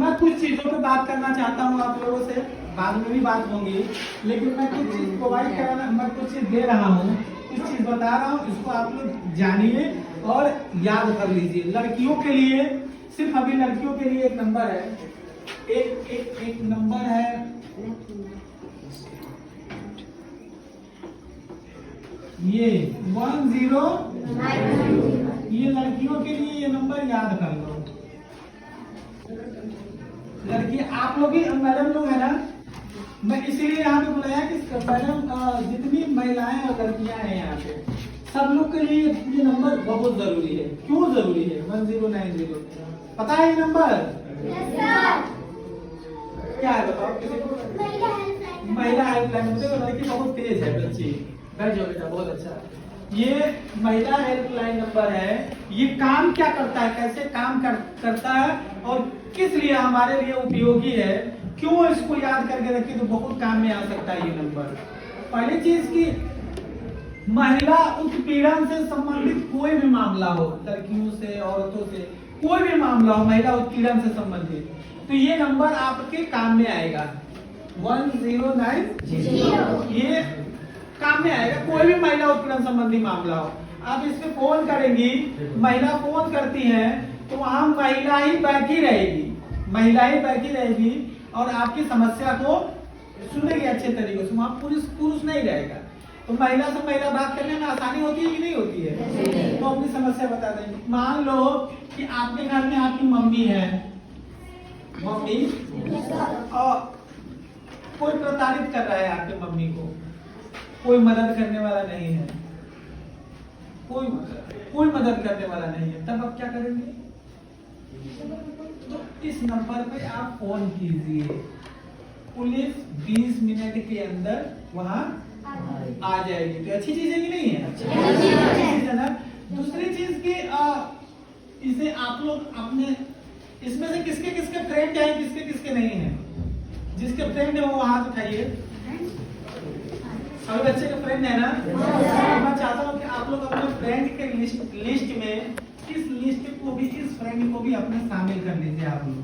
मैं कुछ चीजों पे बात करना चाहता हूँ आप लोगों से, बाद में भी बात होंगी, लेकिन मैं कुछ चीज प्रोवाइड कराना, मैं कुछ चीज दे रहा हूँ, कुछ चीज बता रहा हूँ, इसको आप लोग जानिए और याद कर लीजिए। लड़कियों के लिए, सिर्फ अभी लड़कियों के लिए एक नंबर है, एक नंबर है, ये 10, ये लड़कियों के लिए ये नंबर याद कर लो। लड़की आप लोग ही मैडम लोग है ना, मैं इसीलिए यहाँ पे बुलाया कि मैडम जितनी महिलाएं और लड़कियां हैं यहाँ पे, सब लोग के लिए ये नंबर बहुत जरूरी है। क्यों जरूरी है? 1090 पता है ये नंबर? क्या है बताओ किसी को? महिला हेल्पलाइन। लड़की बहुत तेज है बच्ची, बैठ जाओ बेटा, बहुत अच्छा। ये महिला हेल्पलाइन नंबर है। ये काम क्या करता है, कैसे काम करता है और किस लिए हमारे लिए उपयोगी है, क्यों इसको याद करके रखिए तो बहुत काम में आ सकता है ये नंबर। पहली चीज की, महिला उत्पीड़न से संबंधित कोई भी मामला हो, लड़कियों से, औरतों से, कोई भी मामला हो महिला उत्पीड़न से संबंधित, तो ये नंबर आपके काम में आएगा। 1090 ये काम में आएगा। कोई भी महिला उत्पीड़न संबंधी मामला हो, आप इस पे फोन करेंगी, महिला फोन करती है तो वहां महिला ही बैठी रहेगी, महिला ही बैठी रहेगी और आपकी समस्या को सुनेगी अच्छे तरीके से। वहां पुरुष नहीं रहेगा, तो महिला से महिला बात करने में आसानी होती है कि नहीं होती है? तो अपनी समस्या बता देंगे। मान लो कि आपके घर में आपकी मम्मी है, मम्मी और कोई प्रताड़ित कर रहा है आपके मम्मी को, कोई मदद करने वाला नहीं है, कोई मदद करने वाला नहीं है, तब आप क्या करेंगे? तो इस नंबर पे आप फोन कीजिए, पुलिस 20 मिनट के अंदर वहां आ जाएगी। तो अच्छी चीज है कि नहीं है? अच्छी चीज है ना। दूसरी चीज की इसे आप लोग अपने, इसमें से किसके किसके फ्रेंड है, किसके किसके नहीं है? जिसके फ्रेंड है वो हाथ उठाइए। सभी बच्चे के फ्रेंड है ना? मैं चाहता हूँ कि आप लोग अपने फ्रेंड के लिस्ट में इस लिस्ट को भी, इस फ्रेंड को भी अपने शामिल कर लीजिए आप लोग।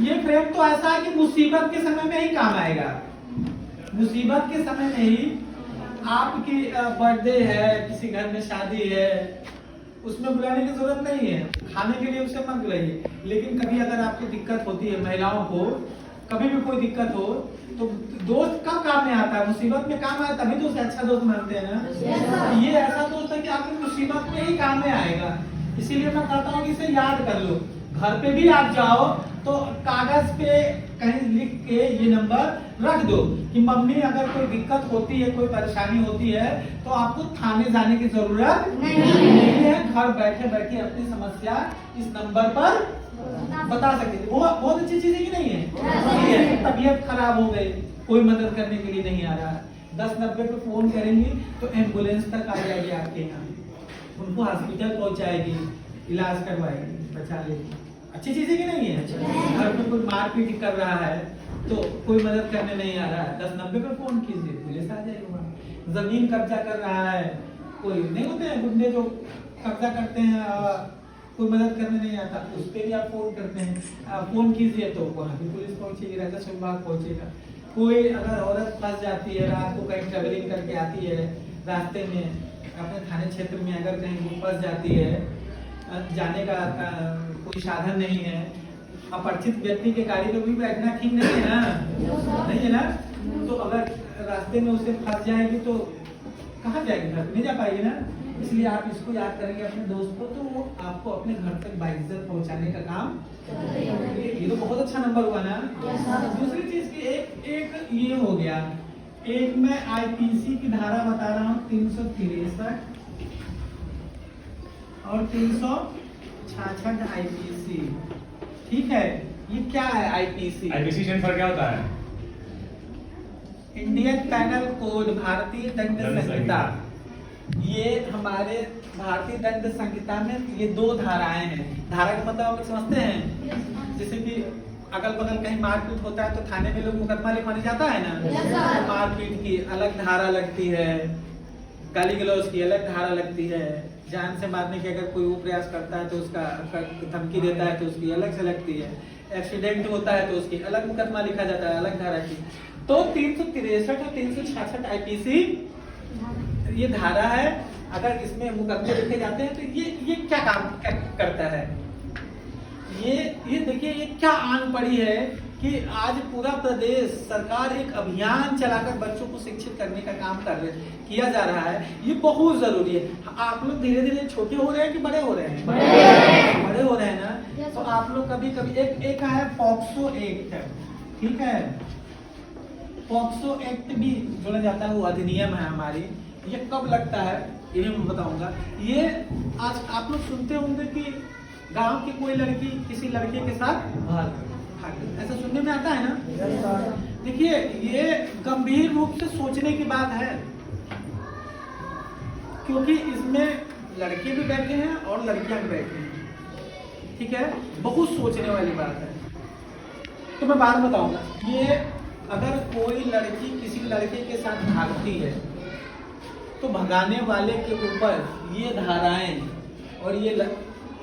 ये फ्रेंड तो ऐसा है कि मुसीबत के समय में ही काम आएगा। मुसीबत के समय में ही, आपकी बर्थडे है, किसी घर में शादी है, उसमें बुलाने की जरूरत नहीं है, खाने के लिए उसे मत बुलाइए। लेकिन कभी अगर आपको दिक्कत होती है, महिलाओं को कभी भी कोई दिक्कत हो, तो दोस्त कब काम में आता है? मुसीबत में काम आया तभी तो उसे अच्छा दोस्त मानते हैं ना। ये ऐसा दोस्त है कि आपकी मुसीबत में ही काम में आएगा। इसीलिए मैं कहता हूँ कि इसे याद कर लो। घर पे भी आप जाओ तो कागज पे कहीं लिख के ये नंबर रख दो कि मम्मी अगर कोई दिक्कत होती है, कोई परेशानी होती है, तो आपको थाने जाने की जरूरत नहीं है। घर बैठे बैठे अपनी समस्या इस नंबर पर बता सकते हैं। वो बहुत अच्छी चीज है कि नहीं है? तबीयत खराब हो गई, कोई मदद करने के लिए नहीं आ रहा, 1090 पे फोन करेंगी तो एम्बुलेंस तक आ जाएगी आपके यहाँ, उनको हॉस्पिटल पहुंचाएगी, इलाज करवाएगी, बचा लेगी। अच्छी चीज है कि नहीं है? घर में कोई मारपीट कर रहा है तो कोई मदद करने नहीं आ रहा है, 1090 पे फोन कीजिए, पुलिस आ जाएगी वहाँ। जमीन कब्जा कर रहा है, कोई नहीं होते हैं गुंडे जो कब्जा करते हैं, कोई मदद करने नहीं आता, उस पर भी आप फोन करते हैं, फोन कीजिए तो वहाँ भी पुलिस पहुंचेगी, राजस्व विभाग पहुंचेगा। कोई अगर औरत फंस जाती है, रात को कहीं ट्रेवलिंग करके आती है, रास्ते में अपने थाने क्षेत्र में अगर कहीं वो फंस जाती है, जाने का कोई साधन नहीं है, अपरिचित व्यक्ति के गाड़ी पे भी बैठना ठीक नहीं है ना, नहीं है ना। तो अगर रास्ते में उसे फंस जाएगी तो कहाँ जाएगी? घर नहीं जा पाएगी ना। इसलिए आप इसको याद करेंगे अपने दोस्त को, तो वो आपको अपने घर तक बाइज्जत पहुंचाने का काम। ये तो बहुत अच्छा नंबर हुआ ना। दूसरी चीज की एक ये हो गया, एक मैं आईपीसी की धारा बता रहा हूँ, 363 और 366 आईपीसी। ठीक है, ये क्या है आईपीसी? आईपीसी स्टैंड फॉर क्या होता है? इंडियन पैनल कोड, भारतीय दंड संहिता। ये हमारे भारतीय दंड संहिता में ये 2 धाराएं हैं। धारा का मतलब आप समझते हैं? जैसे कि अगल बगल कहीं मारपीट होता है तो थाने में लोग मुकदमा लिखवाने जाता है ना, मारपीट की अलग धारा लगती है, गाली गलौज की अलग धारा लगती है, जान से मारने की अगर कोई वो प्रयास करता है तो उसका धमकी देता है तो उसकी अलग से लगती है, एक्सीडेंट होता है तो उसकी अलग मुकदमा लिखा जाता है, अलग धारा की। तो 363 और 366 आईपीसी ये धारा है, अगर इसमें मुकदमे लिखे जाते हैं तो ये क्या काम करता है, ये देखिए ये क्या आन पड़ी है कि आज पूरा प्रदेश सरकार एक अभियान चलाकर बच्चों को शिक्षित करने का काम किया जा रहा है। ये बहुत जरूरी है। आप लोग धीरे धीरे छोटे हो रहे हैं कि बड़े हो रहे हैं? बड़े हो रहे हैं ना। तो आप लोग कभी कभी एक है पॉक्सो एक्ट, ठीक है, पॉक्सो एक्ट भी जोड़ा जाता है, वो अधिनियम है हमारी। ये कब लगता है ये भी मैं बताऊंगा। ये आज आप लोग सुनते होंगे कि गांव की कोई लड़की किसी लड़के के साथ ऐसा सुनने में आता है ना। देखिए ये गंभीर रूप से सोचने की बात है, क्योंकि इसमें लड़के भी बैठे हैं और लड़कियां भी बैठी हैं, ठीक है, बहुत सोचने वाली बात है। तो मैं बात बताऊंगा, ये अगर कोई लड़की किसी लड़के के साथ भागती है तो भगाने वाले के ऊपर ये धाराएं और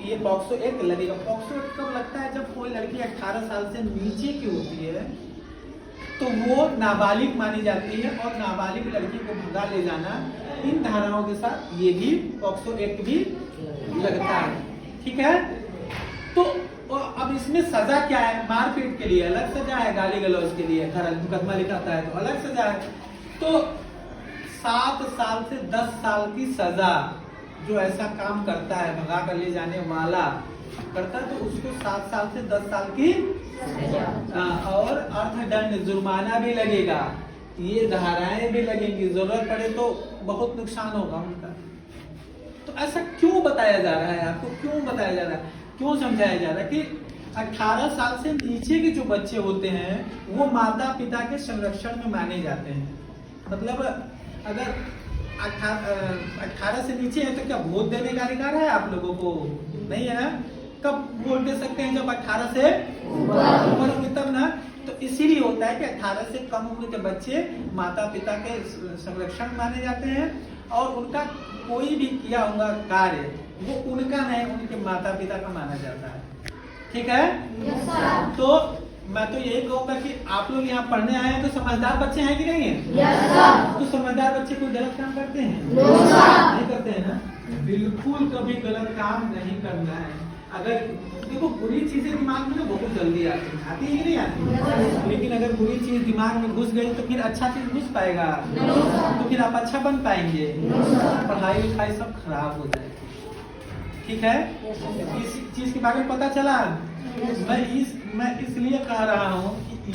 ये पॉक्सो एक्ट लगेगा। पॉक्सो एक्ट कब लगता है? जब कोई लड़की 18 साल से नीचे की होती है तो वो नाबालिग मानी जाती है, और नाबालिग लड़की को भगा ले जाना इन धाराओं के साथ ये भी पॉक्सो एक्ट भी लगता है, ठीक है। तो अब इसमें सजा क्या है? मारपीट के लिए अलग सजा है, गाली गलौज के लिए मुकदमा लिखाता है तो अलग सजा है। तो 7 साल से 10 साल की सजा जो ऐसा काम करता है, भगा कर ले जाने वाला करता है, तो उसको 7 साल से 10 साल की और अर्थदंड जुर्माना भी लगेगा, ये धाराएं भी लगेंगी, जरूरत पड़े तो बहुत नुकसान होगा उनका। तो ऐसा क्यों बताया जा रहा है? आपको क्यों बताया जा रहा है, क्यों समझाया जा रहा है कि 18 साल से नीचे के जो बच्चे होते हैं वो माता पिता के संरक्षण में माने जाते हैं। मतलब अगर 18 से नीचे है तो क्या वोट देने का अधिकार है आप लोगों को? नहीं है ना। कब वोट दे सकते हैं? जब 18 से ऊपर होंगे तब ना। तो इसीलिए होता है कि 18 से कम उम्र के बच्चे माता पिता के संरक्षण माने जाते हैं, और उनका कोई भी किया हुआ कार्य वो उनका नहीं, उनके माता पिता का माना जाता है, ठीक है। तो मैं तो यही कहूँगा कि आप लोग यहाँ पढ़ने आए हैं तो समझदार बच्चे हैं कि नहीं है? तो समझदार बच्चे कोई गलत काम करते हैं? नहीं करते हैं ना। बिल्कुल कभी गलत काम नहीं करना है। अगर देखो बुरी चीजें दिमाग में ना बहुत जल्दी आती है कि नहीं आती, लेकिन अगर बुरी चीज दिमाग में घुस गई तो फिर अच्छा चीज घुस पाएगा, तो फिर आप अच्छा बन पाएंगे, पढ़ाई लिखाई सब खराब हो जाएगी, ठीक है। इस चीज के बारे में पता चला। मैं इसलिए कह रहा हूँ कि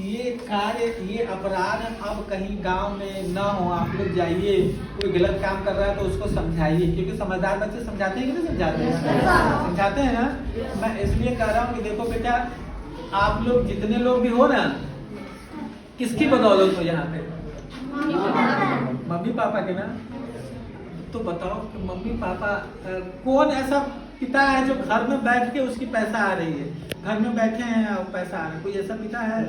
ये कार्य, ये अपराध अब कहीं गांव में ना हो। आप लोग जाइए, कोई गलत काम कर रहा है तो उसको समझाइए, क्योंकि समझदार बच्चे समझाते हैं कि नहीं समझाते हैं? समझाते हैं ना। मैं इसलिए कह रहा हूँ कि देखो बेटा, आप लोग जितने लोग भी हो ना, किसकी बदौलत हो यहाँ पे? मम्मी पापा के ना। तो बताओ कि मम्मी पापा कौन ऐसा पिता है जो घर में बैठ के उसकी पैसा आ रही है, घर में बैठे हैं और पैसा आ रहा है? कोई ऐसा पिता है?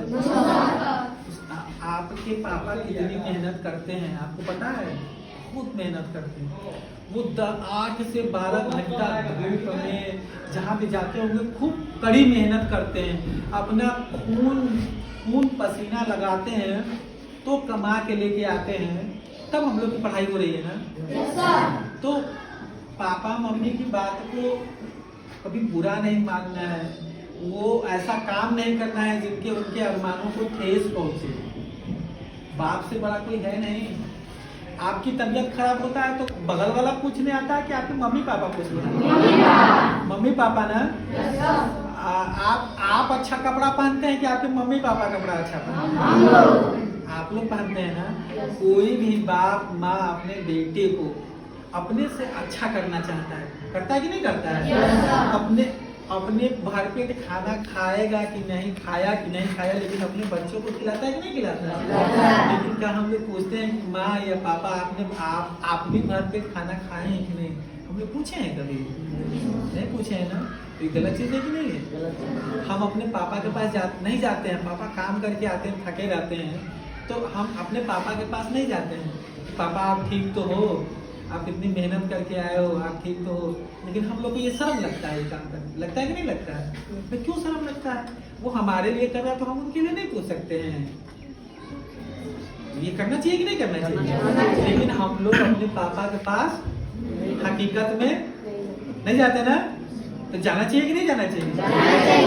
आपके पापा कितनी मेहनत करते हैं आपको पता है? बहुत मेहनत करते हैं वो। 8 से 12 घंटा धूप में जहाँ भी जाते होंगे खूब कड़ी मेहनत करते हैं, अपना खून पसीना लगाते हैं, तो कमा के लेके आते हैं, तब हम लोग की पढ़ाई हो रही है ना। तो पापा मम्मी की बात को कभी बुरा नहीं मानना है, वो ऐसा काम नहीं करना है जिनके उनके अरमानों को ठेस पहुंचे। बाप से बड़ा कोई है नहीं। आपकी तबीयत खराब होता है तो बगल वाला पूछने आता है कि आपके मम्मी पापा पूछने? मम्मी पापा ना। आप अच्छा कपड़ा पहनते हैं कि आपके मम्मी पापा कपड़ा अच्छा पहनते हैं? आप लोग पहनते हैं ना। कोई भी बाप माँ अपने बेटे को अपने से अच्छा करना चाहता है, करता है कि नहीं करता है? अपने भरपेट खाना खाएगा कि नहीं, खाया कि नहीं खाया, लेकिन अपने बच्चों को खिलाता है कि नहीं खिलाता है? लेकिन क्या हम लोग पूछते हैं कि माँ या पापा आप भी भरपेट खाना खाए हैं कि नहीं? हम लोग पूछे हैं कभी? नहीं पूछे हैं ना। तो गलत चीज है कि नहीं है? हम अपने पापा के पास नहीं जाते हैं, पापा काम करके आते हैं, थके रहते हैं, तो हम अपने पापा के पास नहीं जाते हैं, पापा आप ठीक तो हो, आप इतनी मेहनत करके आए हो, आप ठीक तो हो। लेकिन हम लोग को ये शर्म लगता है ये काम करने, लगता है कि नहीं लगता है? तो क्यों शर्म लगता है? वो हमारे लिए कर रहा है तो हम उनके लिए नहीं पूछ सकते हैं। ये करना चाहिए कि नहीं करना चाहिए? लेकिन हम लोग अपने पापा के पास हकीकत में नहीं जाते ना, तो जाना चाहिए कि नहीं जाना चाहिए?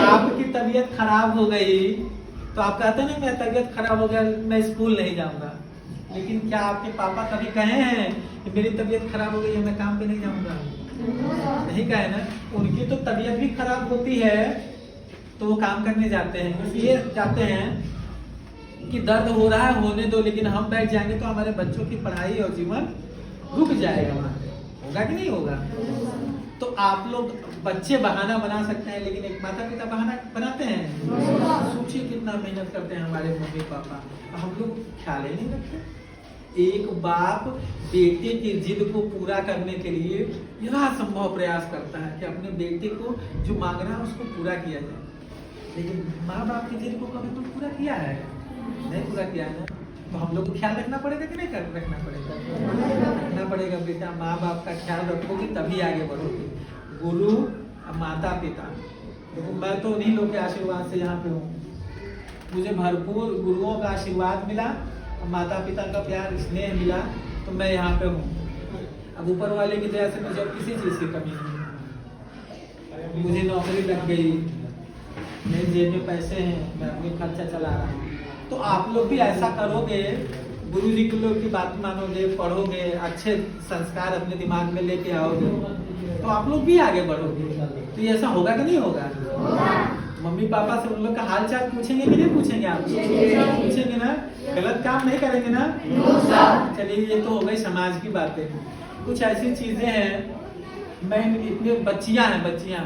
आपकी तबीयत खराब हो गई तो आप कहते हैं ना मेरी तबीयत खराब हो गया, मैं स्कूल नहीं जाऊंगा। लेकिन क्या आपके पापा कभी कहे हैं कि मेरी तबीयत खराब हो गई है मैं काम पे नहीं जाऊंगा? नहीं कहे ना। उनकी तो तबीयत भी खराब होती है तो वो काम करने जाते हैं, इसलिए जाते हैं कि दर्द हो रहा है होने दो, लेकिन हम बैठ जाएंगे तो हमारे बच्चों की पढ़ाई और जीवन रुक जाएगा। वहां होगा कि नहीं होगा? तो आप लोग बच्चे बहाना बना सकते हैं, लेकिन एक माता पिता बहाना बनाते हैं? सोचिए कितना मेहनत करते हैं हमारे मम्मी पापा, हम लोग ख्याल ही नहीं रखते। एक बाप बेटे की जिद को पूरा करने के लिए यथासंभव प्रयास करता है कि अपने बेटे को जो मांग रहा है उसको पूरा किया जाए, लेकिन माँ बाप की जिद को कभी तो पूरा किया है? नहीं पूरा किया है ना। तो हम लोग को ख्याल रखना पड़ेगा कि नहीं रखना पड़ेगा? रखना पड़ेगा बेटा, माँ बाप का ख्याल रखोगे तभी आगे बढ़ोगे। गुरु माता पिता, देखो मैं तो उन्हीं लोग के आशीर्वाद से यहाँ पे हूँ, मुझे भरपूर गुरुओं का आशीर्वाद मिला, माता पिता का प्यार स्नेह मिला, तो मैं यहाँ पे हूँ। अब ऊपर वाले की दया से मुझे किसी चीज की कमी नहीं, मुझे नौकरी लग गई, मेरे जेब में पैसे हैं, मैं अपनी खर्चा चला रहा हूँ। तो आप लोग भी ऐसा करोगे, गुरु जी के लोग की बात मानोगे, पढ़ोगे, अच्छे संस्कार अपने दिमाग में लेके आओगे, तो आप लोग भी आगे बढ़ोगे। तो ये ऐसा होगा कि नहीं होगा? मम्मी पापा से उन लोग का हाल चाल पूछेंगे कि नहीं पूछेंगे? आप पूछेंगे ना? गलत काम नहीं करेंगे ना? चलिए ये तो हो गई समाज की बातें। कुछ ऐसी चीजें हैं, मैं इतने बच्चियां हैं बच्चियां,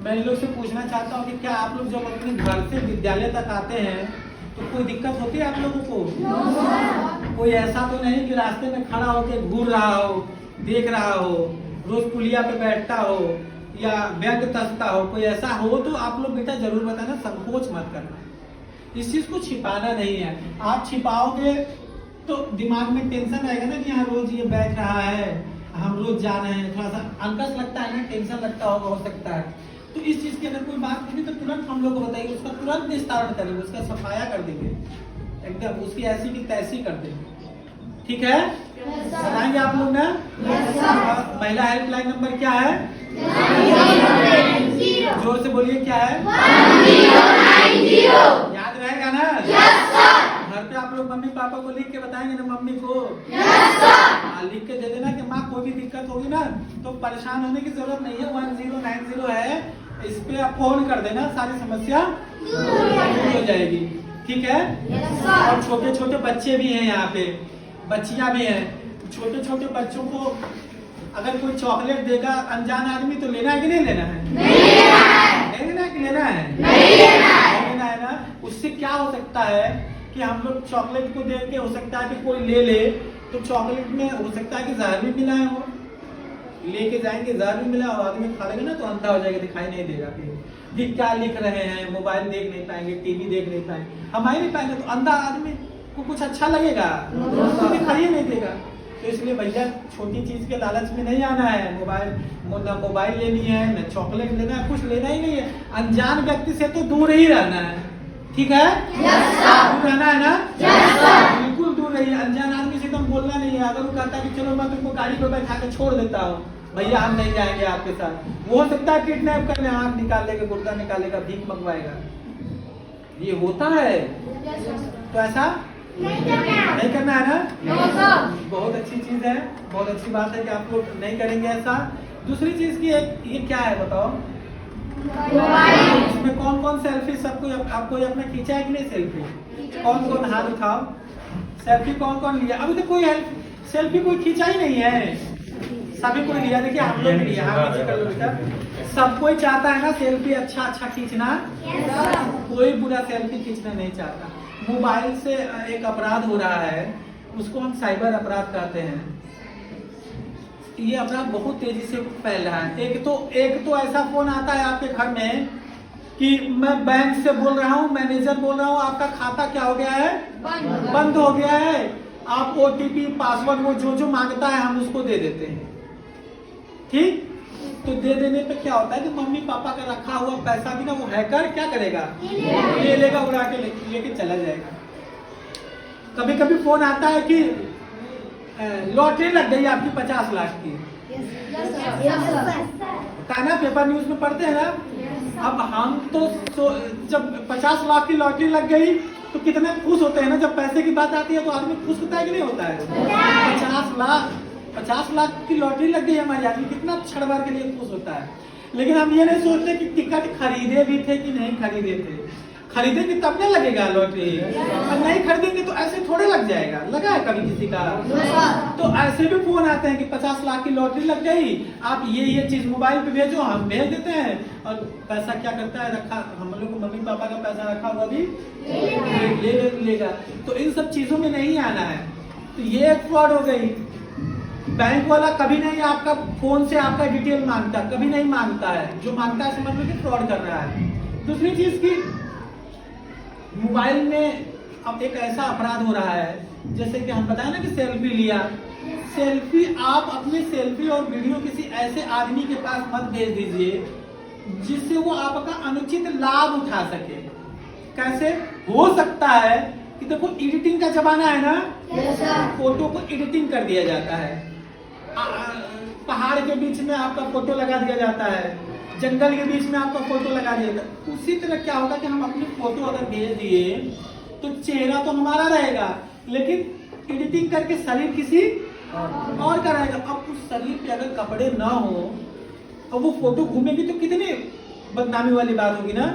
मैं इन लोग से पूछना चाहता हूँ कि क्या आप लोग जब अपने घर से विद्यालय तक आते हैं तो कोई दिक्कत होती है आप लोगों को? कोई ऐसा तो नहीं कि रास्ते में खड़ा होकर घूर रहा हो, देख रहा हो, रोज पुलिया पे बैठता हो या व्यंग कसता हो? कोई ऐसा हो तो आप लोग बेटा जरूर बताना, संकोच मत करना। इस चीज को छिपाना नहीं है। आप छिपाओगे तो दिमाग में टेंशन रहेगा ना कि यहाँ रोज ये बैठ रहा है, हम रोज जा रहे हैं, थोड़ा सा अंकस लगता है ना, टेंशन लगता होगा, हो सकता है। तो इस चीज के अंदर कोई बात होगी तो तुरंत हम लोग को बताइए, उसका तुरंत निस्तारण करेंगे, उसका सफाया कर देंगे, एकदम उसकी ऐसी की तैसी कर देंगे। ठीक है? बताएंगे आप लोग ना? महिला हेल्पलाइन नंबर क्या है? जोर से बोलिए क्या है? 1090। याद रहेगा ना? घर पे आप लोग मम्मी पापा को लिख के बताएंगे ना मम्मी को? लिख के दे देना कि माँ कोई भी दिक्कत होगी ना तो परेशान होने की जरूरत नहीं है, 1090 है, इस पे आप फोन कर देना, सारी समस्या दूर हो जाएगी। ठीक है? और छोटे छोटे बच्चे भी हैं यहाँ पे, बच्चियां भी हैं, छोटे छोटे बच्चों को अगर कोई चॉकलेट देगा अनजान आदमी तो लेना है कि नहीं लेना है? नहीं लेना है कि लेना है? नहीं लेना है ना। उससे क्या हो सकता है कि हम लोग चॉकलेट को देख के हो सकता है कि कोई ले ले तो चॉकलेट में हो सकता है कि जहर भी मिला है, वो लेके जाएंगे जहर भी मिला और आदमी खा लेगा ना तो अंधा हो जाएगा, दिखाई नहीं देगा। फिर क्या लिख रहे हैं, मोबाइल देख नहीं पाएंगे, टीवी देख नहीं पाएंगे, हम ही नहीं पाएंगे, तो अंधा आदमी को कुछ अच्छा लगेगा? तो दिखाई नहीं देगा। तो इसलिए भैया छोटी चीज के लालच में नहीं आना है। मोबाइल लेनी है न चॉकलेट लेना है, कुछ लेना ही नहीं है। अनजान व्यक्ति से तो दूर ही रहना है। ठीक है? दूर रहना है ना? बिल्कुल दूर रहिए। अनजान आदमी से एकदम बोलना नहीं है। अगर वो कहता है कि चलो मैं तुमको गाड़ी पे बैठा के छोड़ देता हूँ, भैया हम नहीं जाएंगे आपके साथ, वो हो सकता है किडनैप कर ले, आँख निकाल लेगा, गुर्दा निकालेगा, भीख मंगवाएगा, ये होता है। तो ऐसा नहीं करना है ना? बहुत अच्छी चीज है, बहुत अच्छी बात है कि आप लोग नहीं करेंगे ऐसा। दूसरी चीज की ये क्या है बताओ? इसमें कौन कौन सेल्फी सबको आपको अपना खींचा है कि नहीं? सेल्फी कौन कौन हाथ उठाओ, सेल्फी कौन कौन लिया? अभी तो कोई सेल्फी कोई खींचा ही नहीं है, सभी कोई लिया। देखिए हम लोग लिया, हाँ नीचे कर लो बेटा। सब कोई चाहता है ना सेल्फी अच्छा अच्छा खींचना, कोई बुरा सेल्फी खींचना नहीं चाहता। मोबाइल से एक अपराध हो रहा है, उसको हम साइबर अपराध कहते हैं। ये अपराध बहुत तेजी से फैल रहा है। एक तो ऐसा फोन आता है आपके घर में कि मैं बैंक से बोल रहा हूँ, मैनेजर बोल रहा हूँ, आपका खाता क्या हो गया है, बंद हो गया है। आप OTP पासवर्ड वो जो जो मांगता है हम उसको दे देते हैं। ठीक, तो दे देने पे क्या होता है कि मम्मी पापा का रखा हुआ पैसा भी ना वो हैकर क्या करेगा, ले लेगा, उड़ा के लेके चला जाएगा। कभी कभी फोन आता है कि लॉटरी लग गई आपकी 50 लाख की, ना पेपर न्यूज में पढ़ते हैं ना। अब हम तो जब 50 लाख की लॉटरी लग गई तो कितने खुश होते हैं ना। जब पैसे की बात आती है तो आदमी खुश होता है कि नहीं होता है। 50 लाख की लॉटरी लग गई हमारी, आदमी कितना क्षण भर के लिए खुश होता है। लेकिन हम ये नहीं सोचते कि टिकट खरीदे भी थे कि नहीं खरीदे थे। खरीदेंगे तब ना लगेगा लॉटरी, और नहीं खरीदेंगे तो ऐसे थोड़े लग जाएगा। लगा है कभी किसी का? तो ऐसे भी फोन आते हैं कि 50 लाख की लॉटरी लग गई, आप ये चीज मोबाइल पे भेजो, हम भेज देते हैं। और पैसा क्या करता है, रखा हम लोग को मम्मी पापा का पैसा रखा हुआ भी ले लेगा। तो इन सब चीजों में नहीं आना है। तो ये एक फ्रॉड हो गई। बैंक वाला कभी नहीं आपका फोन से आपका डिटेल मांगता, कभी नहीं मांगता है। जो मांगता है समझ लो कि फ्रॉड कर रहा है। दूसरी चीज की मोबाइल में अब एक ऐसा अपराध हो रहा है, जैसे कि हम बताए ना कि सेल्फी लिया। सेल्फी आप अपने सेल्फी और वीडियो किसी ऐसे आदमी के पास मत भेज दीजिए जिससे वो आपका अनुचित लाभ उठा सके। कैसे हो सकता है कि देखो एडिटिंग का जमाना है ना, फोटो को एडिटिंग कर दिया जाता है। पहाड़ के बीच में आपका फोटो लगा दिया जाता है, जंगल के बीच में आपका फोटो लगा दिया जाता है। उसी तरह क्या होगा कि हम अपनी फोटो अगर भेज दिए तो चेहरा तो हमारा रहेगा, लेकिन एडिटिंग करके शरीर किसी और का रहेगा। अब उस शरीर पे अगर कपड़े ना हो और वो फोटो घूमेगी तो कितनी बदनामी वाली बात होगी ना।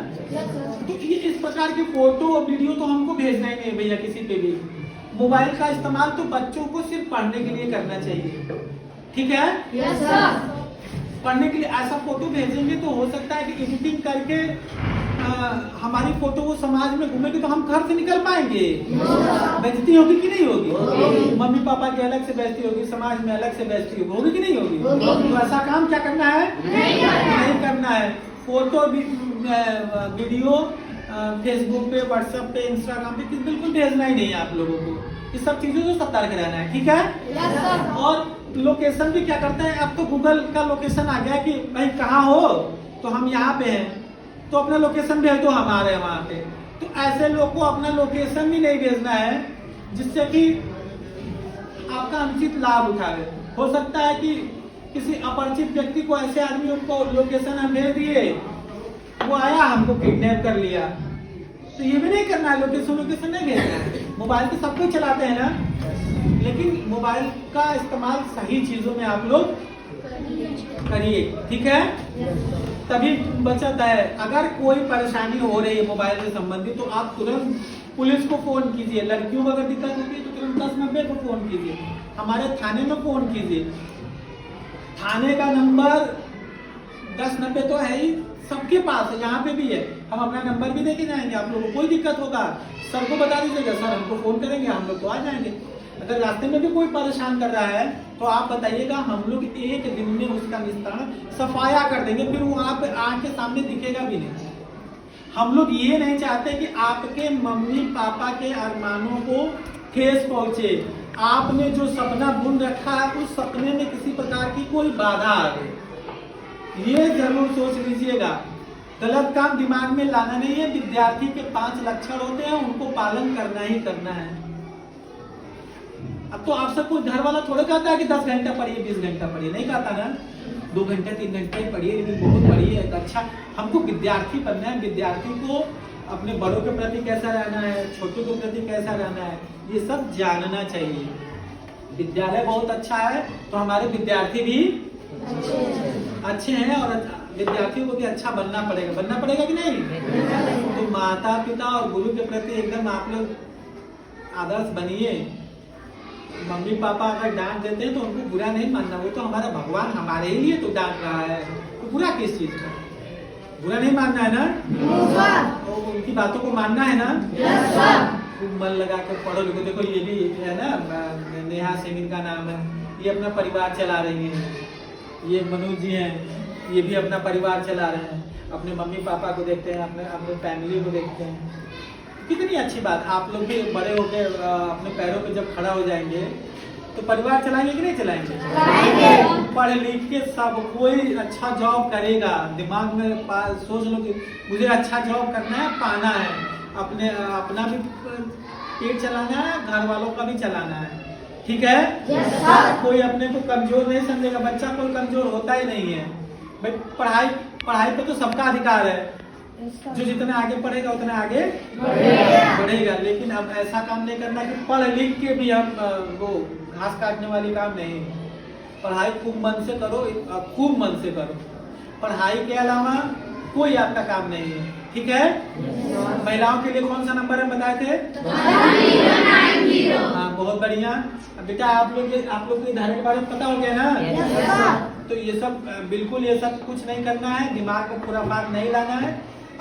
तो ये इस प्रकार के फोटो और वीडियो तो हमको भेजना ही नहीं भैया किसी पे भी। मोबाइल का इस्तेमाल तो बच्चों को सिर्फ पढ़ने के लिए करना चाहिए, ठीक है? Yes sir. पढ़ने के लिए ऐसा फोटो भेजेंगे तो हो सकता है कि एडिटिंग करके हमारी फोटो वो समाज में घूमेगी तो हम घर से निकल पाएंगे। बेइज्जती होगी कि नहीं होगी? मम्मी पापा की अलग से बेइज्जती होगी, समाज में अलग से बेइज्जती होगी कि नहीं होगी? तो ऐसा काम क्या करना है? नहीं करना है। फोटो वीडियो फेसबुक पे, व्हाट्सएप पे, इंस्टाग्राम पे बिल्कुल भेजना ही नहीं है आप लोगों को। इस सब चीजों से सतर्क रहना है, ठीक है? और लोकेशन भी क्या करता है, अब तो गूगल का लोकेशन आ गया कि भाई कहाँ हो, तो हम यहाँ पे हैं तो अपना लोकेशन भेज दो, हम आ रहे हैं वहाँ पे। तो ऐसे लोग को अपना लोकेशन भी नहीं भेजना है जिससे कि आपका अनुचित लाभ उठावे। हो सकता है कि किसी अपरिचित व्यक्ति को, ऐसे आदमी को लोकेशन हम भेज दिए, वो आया हमको किडनैप कर लिया, तो ये भी नहीं करना है। लोकेशन नहीं भेजना है। मोबाइल तो सब कुछ चलाते हैं ना, लेकिन मोबाइल का इस्तेमाल सही चीजों में आप लोग करिए, ठीक है? तभी बचत है। अगर कोई परेशानी हो रही है मोबाइल से संबंधित तो आप तुरंत पुलिस को फोन कीजिए। लड़कियों को अगर दिक्कत होती है तो तुरंत 1090 को फोन कीजिए, हमारे थाने में फोन कीजिए। थाने का नंबर 1090 तो है ही, सबके पास है, यहाँ पे भी है। हम अपना नंबर भी देके जाएंगे। आप लोगों को कोई दिक्कत होगा सर को बता दीजिएगा, सर हमको फोन करेंगे, हम लोग तो आ जाएंगे। अगर रास्ते में भी कोई परेशान कर रहा है तो आप बताइएगा, हम लोग एक दिन में उसका निस्तारण सफाया कर देंगे, फिर वो आप आँख के सामने दिखेगा भी नहीं। हम लोग ये नहीं चाहते कि आपके मम्मी पापा के अरमानों को ठेस पहुंचे। आपने जो सपना बुन रखा है उस सपने में किसी प्रकार की कोई बाधा आ गई, ये जरूर सोच लीजिएगा। गलत काम दिमाग में लाना नहीं है। विद्यार्थी के 5 लक्षण होते हैं, उनको पालन करना ही करना है। अब तो आपसे कोई घर वाला थोड़ा कहता है कि 10 घंटा पढ़िए, 20 घंटा पढ़िए, नहीं कहता ना। 2 घंटे 3 घंटे पढ़िए, लेकिन बहुत पढ़िए। अच्छा, हमको विद्यार्थी बनना है। विद्यार्थी को अपने बड़ों के प्रति कैसा रहना है, छोटों के प्रति कैसा रहना है, ये सब जानना चाहिए। विद्यालय बहुत अच्छा है तो हमारे विद्यार्थी भी अच्छे हैं, और विद्यार्थियों को भी अच्छा बनना पड़ेगा कि नहीं? तो माता पिता और गुरु के प्रति एकदम आप लोग आदर्श बनिए। मम्मी पापा अगर डांट देते हैं तो उनको बुरा नहीं मानना, वो तो हमारा भगवान हमारे ही लिए तो डांट रहा है, तो बुरा किस चीज का? बुरा नहीं मानना है ना, तो उनकी बातों को मानना है ना। खूब मन लगा कर पढ़ो लिखो। देखो ये भी है ना, नेहा सिंह इनका नाम है, ये अपना परिवार चला रही है। ये मनोज जी हैं, ये भी अपना परिवार चला रहे हैं। अपने मम्मी पापा को देखते हैं, अपने अपने फैमिली को देखते हैं। कितनी अच्छी बात। आप लोग भी बड़े होके अपने पैरों पे जब खड़ा हो जाएंगे तो परिवार चलाएंगे कि नहीं चलाएंगे? पढ़ लिख के सब कोई अच्छा जॉब करेगा, दिमाग में सोच लो कि मुझे अच्छा जॉब करना है, पाना है, अपना भी पेट चलाना है, घर वालों का भी चलाना है, ठीक है? कोई अपने को कमजोर नहीं समझेगा। बच्चा कोई कमजोर होता ही नहीं है भाई। पढ़ाई पे तो सबका अधिकार है। जो जितना आगे पढ़ेगा उतना आगे बढ़ेगा। लेकिन अब ऐसा काम नहीं करना कि पढ़ लिख के भी हम वो घास काटने वाली काम नहीं। पढ़ाई खूब मन से करो, खूब मन से करो। पढ़ाई के अलावा कोई आपका काम नहीं है, ठीक है? महिलाओं के लिए कौन सा नंबर है बताए थे? हाँ, बहुत बढ़िया। बेटा आप लोग को धारे के बारे में पता हो गया ना? तो ये सब बिल्कुल ये सब कुछ नहीं करना है, दिमाग में पूरा बात नहीं लाना है,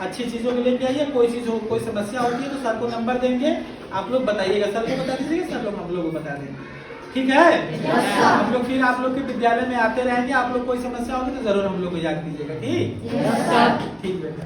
अच्छी चीजों को लेके आइए। कोई चीज हो, कोई समस्या होती है तो सर को नंबर देंगे, आप लोग बताइएगा, सर को बता दीजिएगा, सर लोग हम लोग को बता देंगे, ठीक है? हम लोग फिर आप लोग के विद्यालय में आते रहेंगे। आप लोग कोई समस्या होगी तो जरूर हम लोग को याद कीजिएगा, ठीक? ठीक बेटा।